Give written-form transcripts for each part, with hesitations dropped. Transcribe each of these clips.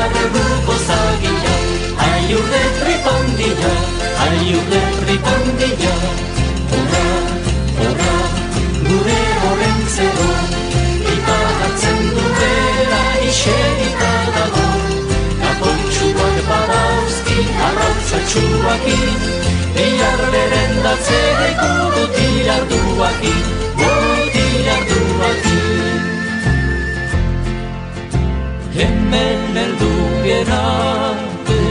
arrebuko zagia, aiurre tripandilla, aiurre tripandilla. Horra, horra, gure Olentzero, ipagatzen duela iserita dago. Kapoitxuak badauzki, arrautzatxuakin, bihar berendatzeko botilarduakin, botilarduakin. Hemen eldu gerate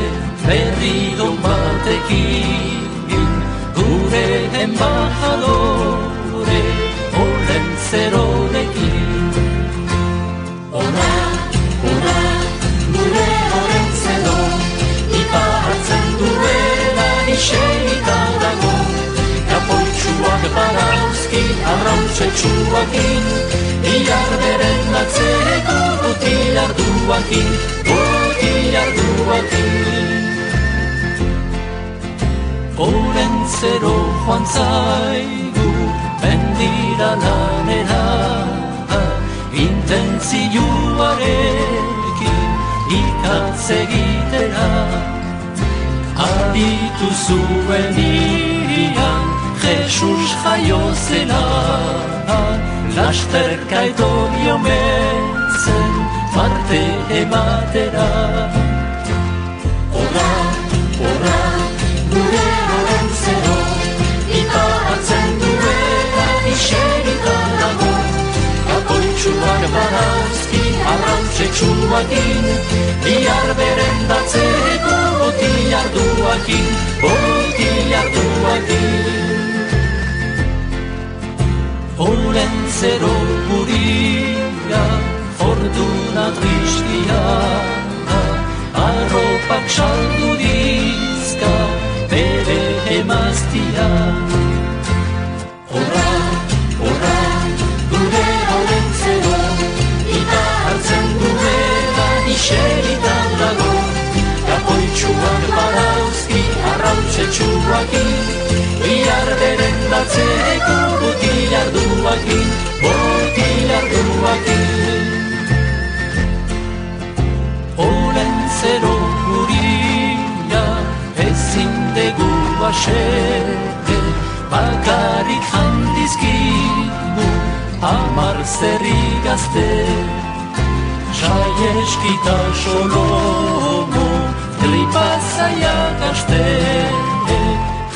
berridon batekin, gure embajadore Olentzerorekin. Horra, horra, gure Olentzero, ipagatzen duela iserita dago. Kapoitxuak badauzki, arrautzetxuakin, bihar berendatzeko botilarduakin, botilarduakin. Olentzero joan zaigu mendira lanera, intentzioarekin ikatz egitera. Aditu zuen irian Jesus jaio zela, lasterka etorri omen zen parte ematera. Horra, horra, gure Olentzero, ipagatzen duela iserita dago. Kapoitxuak badauzki, arrautzetxuakin, bihar berendatzeko botilarduakin, botilarduakin. Olentzero guria, fortuna tristia, arropak saldu dizka, bere emaztia. Horra, horra, gure Olentzero, ipagatzen duela iserita dago. Kapoitxuak badauzki, arrautzetxuakin, bihar berendatzeko botilarduakin, botilarduakin. Olentzero guria, ezin dugu basete, bakarrik handizkigu, 10 zerri gazte. Saieskita Solomo, tripazaiak aste,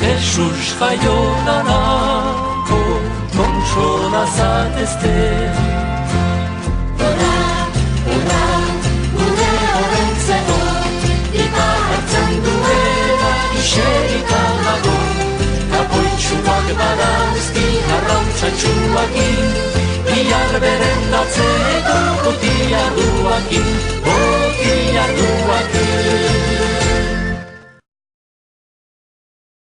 Jesus jaio lanako, kontsola zatezte. Horra, horra, gure Olentzero, ipagatzen duela iserita dago. Kapoitxuak badauzki, arrautzatxuakin, bihar berendatzeko botilarduakin, botilarduakin.